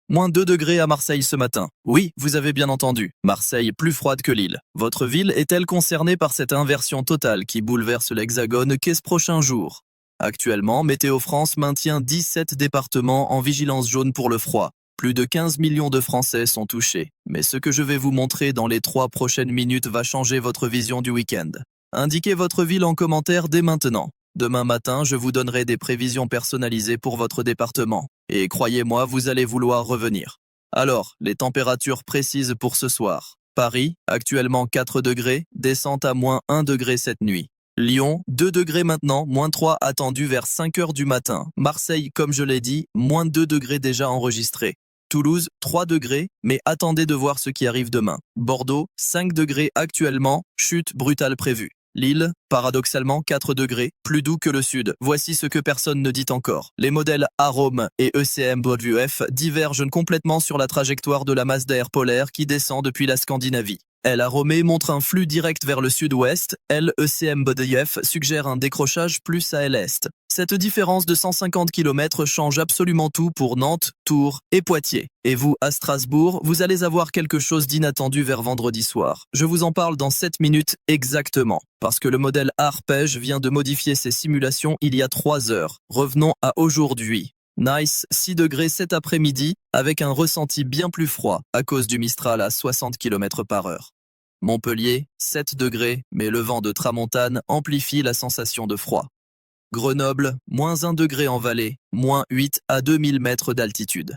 -2 degrés à Marseille ce matin. Oui, vous avez bien entendu. Marseille plus froide que Lille. Votre ville est-elle concernée par cette inversion totale qui bouleverse l'Hexagone qu'est-ce prochain jour? Actuellement, Météo France maintient 17 départements en vigilance jaune pour le froid. Plus de 15 millions de Français sont touchés. Mais ce que je vais vous montrer dans les 3 prochaines minutes va changer votre vision du week-end. Indiquez votre ville en commentaire dès maintenant. Demain matin, je vous donnerai des prévisions personnalisées pour votre département. Et croyez-moi, vous allez vouloir revenir. Alors, les températures précises pour ce soir. Paris, actuellement 4 degrés, descente à -1 degré cette nuit. Lyon, 2 degrés maintenant, -3 attendu vers 5 heures du matin. Marseille, comme je l'ai dit, -2 degrés déjà enregistrés. Toulouse, 3 degrés, mais attendez de voir ce qui arrive demain. Bordeaux, 5 degrés actuellement, chute brutale prévue. Lille, paradoxalement 4 degrés, plus doux que le sud. Voici ce que personne ne dit encore. Les modèles Arome et ECM WF divergent complètement sur la trajectoire de la masse d'air polaire qui descend depuis la Scandinavie. Elle Arome montre un flux direct vers le sud-ouest, elle ECM WF suggère un décrochage plus à l'est. Cette différence de 150 km change absolument tout pour Nantes, Tours et Poitiers. Et vous, à Strasbourg, vous allez avoir quelque chose d'inattendu vers vendredi soir. Je vous en parle dans 7 minutes exactement, parce que le modèle Arpège vient de modifier ses simulations il y a 3 heures. Revenons à aujourd'hui. Nice, 6 degrés cet après-midi, avec un ressenti bien plus froid à cause du Mistral à 60 km/h. Montpellier, 7 degrés, mais le vent de tramontane amplifie la sensation de froid. Grenoble, -1 degré en vallée, -8 à 2000 mètres d'altitude.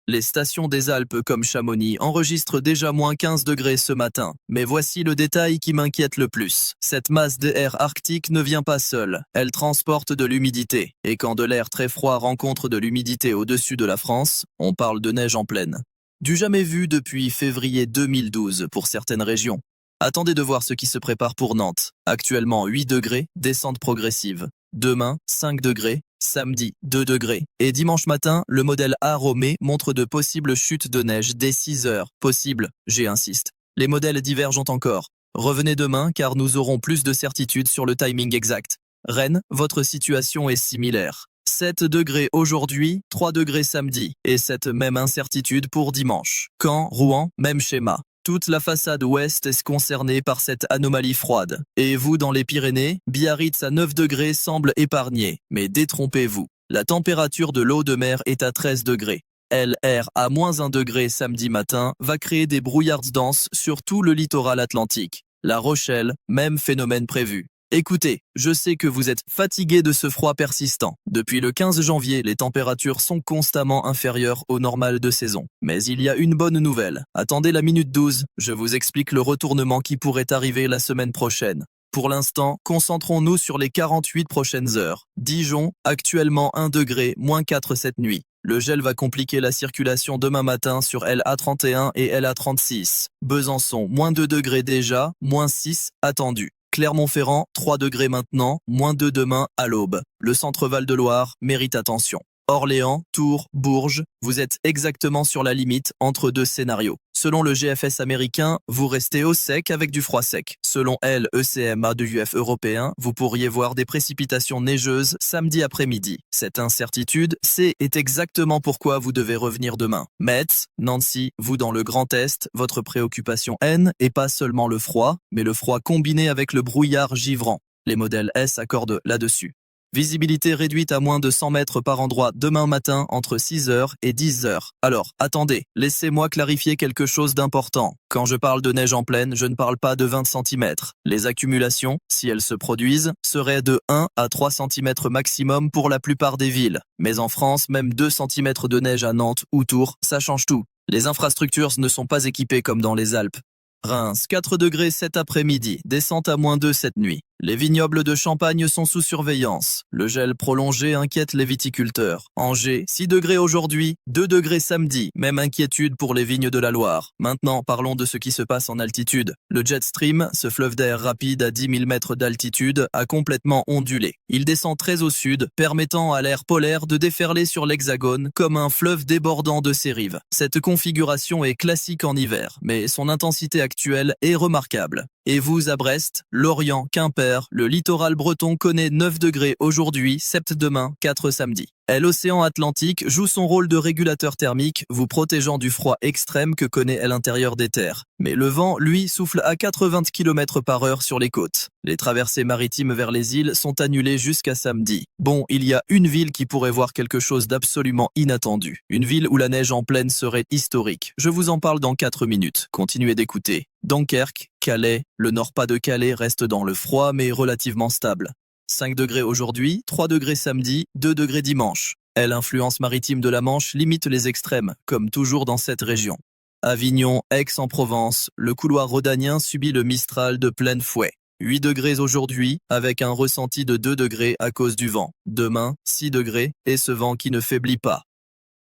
Les stations des Alpes comme Chamonix enregistrent déjà -15 degrés ce matin. Mais voici le détail qui m'inquiète le plus. Cette masse d'air arctique ne vient pas seule. Elle transporte de l'humidité. Et quand de l'air très froid rencontre de l'humidité au-dessus de la France, on parle de neige en plaine. Du jamais vu depuis février 2012 pour certaines régions. Attendez de voir ce qui se prépare pour Nantes. Actuellement 8 degrés, descente progressive. Demain, 5 degrés. Samedi, 2 degrés. Et dimanche matin, le modèle Arome montre de possibles chutes de neige dès 6 heures. Possible, j'insiste. Les modèles divergent encore. Revenez demain car nous aurons plus de certitude sur le timing exact. Rennes, votre situation est similaire. 7 degrés aujourd'hui, 3 degrés samedi. Et cette même incertitude pour dimanche. Caen, Rouen, même schéma. Toute la façade ouest est concernée par cette anomalie froide. Et vous, dans les Pyrénées, Biarritz à 9 degrés semble épargné. Mais détrompez-vous. La température de l'eau de mer est à 13 degrés. LR à -1 degré samedi matin va créer des brouillards denses sur tout le littoral atlantique. La Rochelle, même phénomène prévu. Écoutez, je sais que vous êtes fatigué de ce froid persistant. Depuis le 15 janvier, les températures sont constamment inférieures au normal de saison. Mais il y a une bonne nouvelle. Attendez la minute 12, je vous explique le retournement qui pourrait arriver la semaine prochaine. Pour l'instant, concentrons-nous sur les 48 prochaines heures. Dijon, actuellement 1 degré, -4 cette nuit. Le gel va compliquer la circulation demain matin sur LA31 et LA36. Besançon, -2 degrés déjà, -6 attendu. Clermont-Ferrand, 3 degrés maintenant, -2 demain à l'aube. Le centre Val-de-Loire mérite attention. Orléans, Tours, Bourges, vous êtes exactement sur la limite entre 2 scénarios. Selon le GFS américain, vous restez au sec avec du froid sec. Selon l'ECMA de UF européen, vous pourriez voir des précipitations neigeuses samedi après-midi. Cette incertitude, est exactement pourquoi vous devez revenir demain. Metz, Nancy, vous dans le Grand Est, votre préoccupation est pas seulement le froid, mais le froid combiné avec le brouillard givrant. Les modèles S accordent là-dessus. Visibilité réduite à moins de 100 mètres par endroit demain matin entre 6 heures et 10 heures. Alors, attendez, laissez-moi clarifier quelque chose d'important. Quand je parle de neige en plaine, je ne parle pas de 20 cm. Les accumulations, si elles se produisent, seraient de 1 à 3 cm maximum pour la plupart des villes. Mais en France, même 2 cm de neige à Nantes ou Tours, ça change tout. Les infrastructures ne sont pas équipées comme dans les Alpes. Reims, 4 degrés cet après-midi, descente à -2 cette nuit. Les vignobles de Champagne sont sous surveillance. Le gel prolongé inquiète les viticulteurs. Angers, 6 degrés aujourd'hui, 2 degrés samedi. Même inquiétude pour les vignes de la Loire. Maintenant, parlons de ce qui se passe en altitude. Le jet stream, ce fleuve d'air rapide à 10 000 mètres d'altitude, a complètement ondulé. Il descend très au sud, permettant à l'air polaire de déferler sur l'Hexagone comme un fleuve débordant de ses rives. Cette configuration est classique en hiver, mais son intensité actuelle est remarquable. Et vous à Brest, Lorient, Quimper, le littoral breton connaît 9 degrés aujourd'hui, 7 demain, 4 samedi. Et l'océan Atlantique joue son rôle de régulateur thermique, vous protégeant du froid extrême que connaît l'intérieur des terres. Mais le vent, lui, souffle à 80 km/h sur les côtes. Les traversées maritimes vers les îles sont annulées jusqu'à samedi. Bon, il y a une ville qui pourrait voir quelque chose d'absolument inattendu. Une ville où la neige en pleine serait historique. Je vous en parle dans 4 minutes. Continuez d'écouter. Dunkerque, Calais, le Nord-Pas-de-Calais reste dans le froid mais relativement stable. 5 degrés aujourd'hui, 3 degrés samedi, 2 degrés dimanche. L'influence maritime de la Manche limite les extrêmes, comme toujours dans cette région. Avignon, Aix-en-Provence, le couloir rhodanien subit le Mistral de plein fouet. 8 degrés aujourd'hui, avec un ressenti de 2 degrés à cause du vent. Demain, 6 degrés, et ce vent qui ne faiblit pas.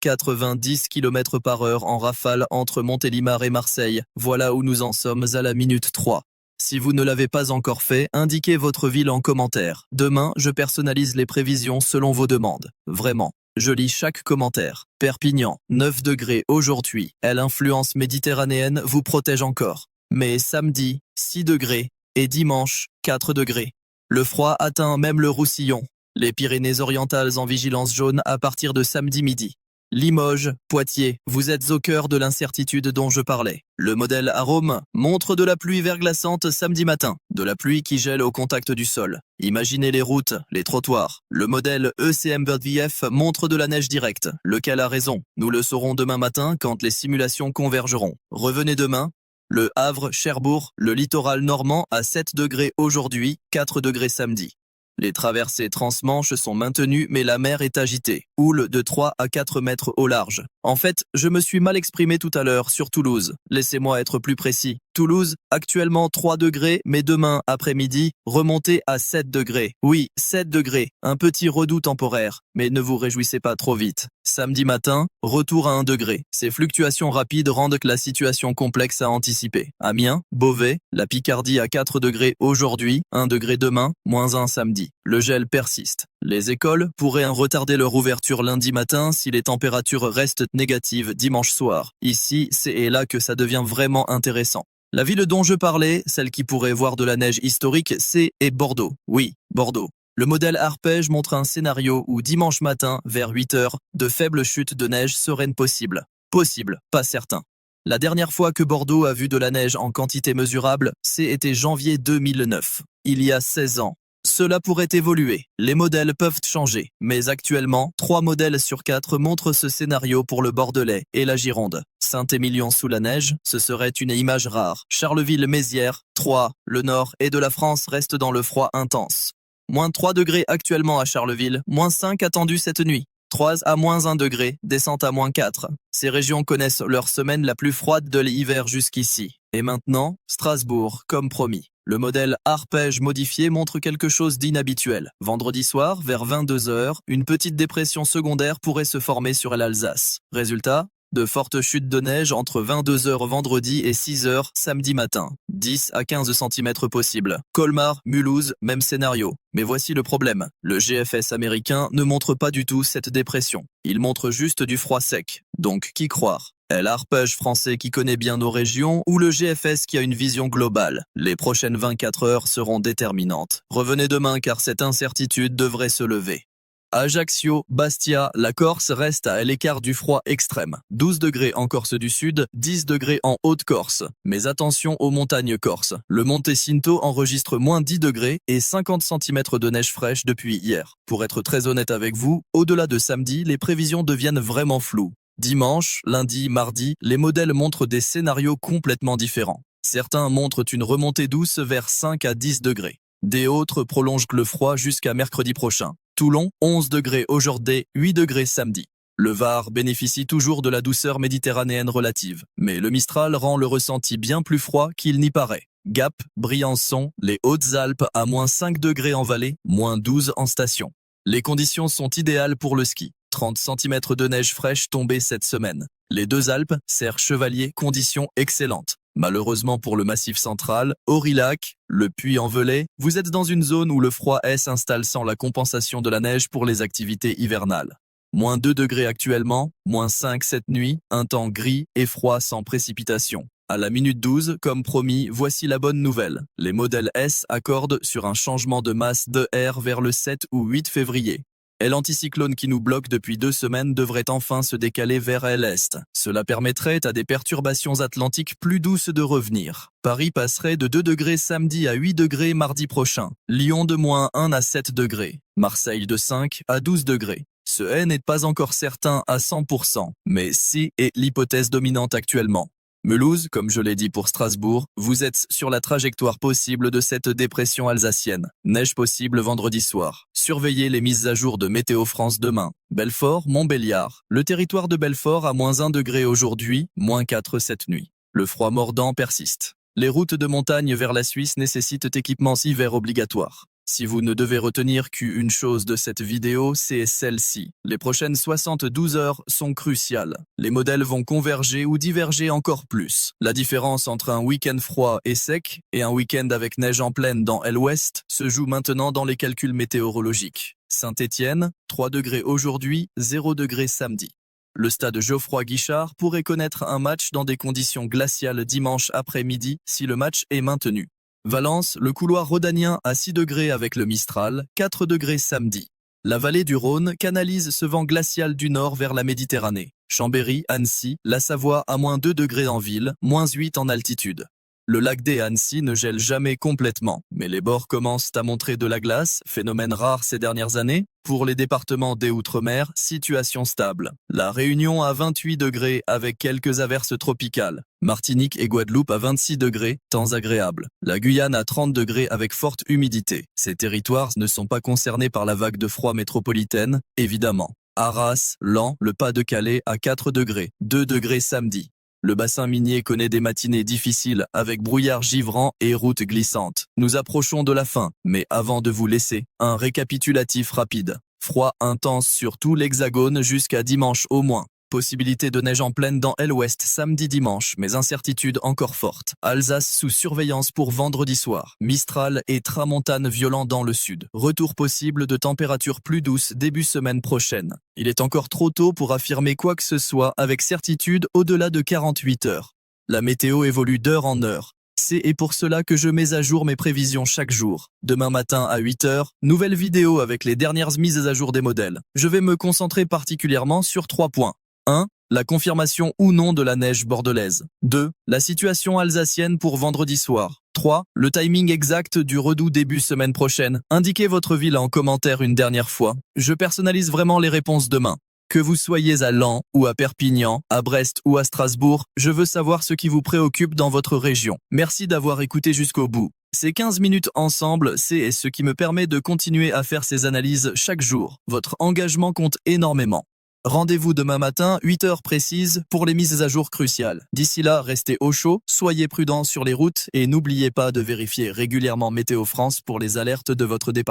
90 km/h en rafale entre Montélimar et Marseille. Voilà où nous en sommes à la minute 3. Si vous ne l'avez pas encore fait, indiquez votre ville en commentaire. Demain, je personnalise les prévisions selon vos demandes. Vraiment. Je lis chaque commentaire. Perpignan, 9 degrés aujourd'hui. L'influence méditerranéenne vous protège encore. Mais samedi, 6 degrés. Et dimanche, 4 degrés. Le froid atteint même le Roussillon. Les Pyrénées-Orientales en vigilance jaune à partir de samedi midi. Limoges, Poitiers, vous êtes au cœur de l'incertitude dont je parlais. Le modèle Arome montre de la pluie verglaçante samedi matin, de la pluie qui gèle au contact du sol. Imaginez les routes, les trottoirs. Le modèle ECM-VF montre de la neige directe. Lequel a raison? Nous le saurons demain matin quand les simulations convergeront. Revenez demain. Le Havre, Cherbourg, le littoral normand à 7 degrés aujourd'hui, 4 degrés samedi. Les traversées transmanche sont maintenues mais la mer est agitée. Houle de 3 à 4 mètres au large. En fait, je me suis mal exprimé tout à l'heure sur Toulouse. Laissez-moi être plus précis. Toulouse, actuellement 3 degrés, mais demain après-midi, remontez à 7 degrés. Oui, 7 degrés, un petit redout temporaire, mais ne vous réjouissez pas trop vite. Samedi matin, retour à 1 degré. Ces fluctuations rapides rendent la situation complexe à anticiper. Amiens, Beauvais, la Picardie à 4 degrés aujourd'hui, 1 degré demain, -1 samedi. Le gel persiste. Les écoles pourraient retarder leur ouverture lundi matin si les températures restent négatives dimanche soir. Ici, c'est là que ça devient vraiment intéressant. La ville dont je parlais, celle qui pourrait voir de la neige historique, c'est Bordeaux. Oui, Bordeaux. Le modèle Arpège montre un scénario où dimanche matin, vers 8 heures, de faibles chutes de neige seraient possibles. Possible, pas certain. La dernière fois que Bordeaux a vu de la neige en quantité mesurable, c'était janvier 2009. Il y a 16 ans. Cela pourrait évoluer, les modèles peuvent changer, mais actuellement, 3 modèles sur 4 montrent ce scénario pour le Bordelais et la Gironde. Saint-Émilion sous la neige, ce serait une image rare. Charleville-Mézières, 3, le nord et de la France restent dans le froid intense. -3 degrés actuellement à Charleville, -5 attendu cette nuit. 3 à -1 degré, descente à -4. Ces régions connaissent leur semaine la plus froide de l'hiver jusqu'ici. Et maintenant, Strasbourg, comme promis. Le modèle Arpège modifié montre quelque chose d'inhabituel. Vendredi soir, vers 22 heures, une petite dépression secondaire pourrait se former sur l'Alsace. Résultat, de fortes chutes de neige entre 22 heures vendredi et 6 heures samedi matin. 10 à 15 cm possibles. Colmar, Mulhouse, même scénario. Mais voici le problème. Le GFS américain ne montre pas du tout cette dépression. Il montre juste du froid sec. Donc, qui croire? L'Arpège français qui connaît bien nos régions ou le GFS qui a une vision globale? Les prochaines 24 heures seront déterminantes. Revenez demain car cette incertitude devrait se lever. Ajaccio, Bastia, la Corse reste à l'écart du froid extrême. 12 degrés en Corse du Sud, 10 degrés en Haute-Corse. Mais attention aux montagnes corses. Le Monte Cinto enregistre -10 degrés et 50 cm de neige fraîche depuis hier. Pour être très honnête avec vous, au-delà de samedi, les prévisions deviennent vraiment floues. Dimanche, lundi, mardi, les modèles montrent des scénarios complètement différents. Certains montrent une remontée douce vers 5 à 10 degrés. Des autres prolongent le froid jusqu'à mercredi prochain. Toulon, 11 degrés aujourd'hui, 8 degrés samedi. Le Var bénéficie toujours de la douceur méditerranéenne relative, mais le Mistral rend le ressenti bien plus froid qu'il n'y paraît. Gap, Briançon, les Hautes-Alpes à -5 degrés en vallée, -12 en station. Les conditions sont idéales pour le ski. 30 cm de neige fraîche tombée cette semaine. Les deux Alpes, Serre-Chevalier, conditions excellentes. Malheureusement pour le Massif central, Aurillac, le Puy-en-Velay, vous êtes dans une zone où le froid s'installe sans la compensation de la neige pour les activités hivernales. -2 degrés actuellement, -5 cette nuit, un temps gris et froid sans précipitation. À la minute 12, comme promis, voici la bonne nouvelle. Les modèles S accordent sur un changement de masse de R vers le 7 ou 8 février. Et l'anticyclone qui nous bloque depuis 2 semaines devrait enfin se décaler vers l'est. Cela permettrait à des perturbations atlantiques plus douces de revenir. Paris passerait de 2 degrés samedi à 8 degrés mardi prochain. Lyon de -1 à 7 degrés. Marseille de 5 à 12 degrés. Ce n'est pas encore certain à 100%, mais si est l'hypothèse dominante actuellement. Mulhouse, comme je l'ai dit pour Strasbourg, vous êtes sur la trajectoire possible de cette dépression alsacienne. Neige possible vendredi soir. Surveillez les mises à jour de Météo France demain. Belfort, Montbéliard. Le territoire de Belfort à -1 degré aujourd'hui, -4 cette nuit. Le froid mordant persiste. Les routes de montagne vers la Suisse nécessitent équipements hiver obligatoires. Si vous ne devez retenir qu'une chose de cette vidéo, c'est celle-ci. Les prochaines 72 heures sont cruciales. Les modèles vont converger ou diverger encore plus. La différence entre un week-end froid et sec et un week-end avec neige en pleine dans l'ouest se joue maintenant dans les calculs météorologiques. Saint-Étienne, 3 degrés aujourd'hui, 0 degrés samedi. Le stade Geoffroy-Guichard pourrait connaître un match dans des conditions glaciales dimanche après-midi si le match est maintenu. Valence, le couloir rhodanien à 6 degrés avec le Mistral, 4 degrés samedi. La vallée du Rhône canalise ce vent glacial du nord vers la Méditerranée. Chambéry, Annecy, la Savoie à -2 degrés en ville, -8 en altitude. Le lac des Annecy ne gèle jamais complètement, mais les bords commencent à montrer de la glace, phénomène rare ces dernières années. Pour les départements des Outre-mer, situation stable. La Réunion à 28 degrés avec quelques averses tropicales. Martinique et Guadeloupe à 26 degrés, temps agréable. La Guyane à 30 degrés avec forte humidité. Ces territoires ne sont pas concernés par la vague de froid métropolitaine, évidemment. Arras, Laon, le Pas-de-Calais à 4 degrés, 2 degrés samedi. Le bassin minier connaît des matinées difficiles avec brouillard givrant et routes glissantes. Nous approchons de la fin, mais avant de vous laisser, un récapitulatif rapide. Froid intense sur tout l'Hexagone jusqu'à dimanche au moins. Possibilité de neige en pleine dans l'ouest samedi-dimanche, mais incertitude encore forte. Alsace sous surveillance pour vendredi soir. Mistral et tramontane violent dans le sud. Retour possible de températures plus douces début semaine prochaine. Il est encore trop tôt pour affirmer quoi que ce soit avec certitude au-delà de 48 heures. La météo évolue d'heure en heure. C'est pour cela que je mets à jour mes prévisions chaque jour. Demain matin à 8 heures, nouvelle vidéo avec les dernières mises à jour des modèles. Je vais me concentrer particulièrement sur 3 points. 1. La confirmation ou non de la neige bordelaise. 2. La situation alsacienne pour vendredi soir. 3. Le timing exact du redout début semaine prochaine. Indiquez votre ville en commentaire une dernière fois. Je personnalise vraiment les réponses demain. Que vous soyez à Laon ou à Perpignan, à Brest ou à Strasbourg, je veux savoir ce qui vous préoccupe dans votre région. Merci d'avoir écouté jusqu'au bout. Ces 15 minutes ensemble, c'est ce qui me permet de continuer à faire ces analyses chaque jour. Votre engagement compte énormément. Rendez-vous demain matin, 8 heures précises, pour les mises à jour cruciales. D'ici là, restez au chaud, soyez prudents sur les routes et n'oubliez pas de vérifier régulièrement Météo France pour les alertes de votre départ.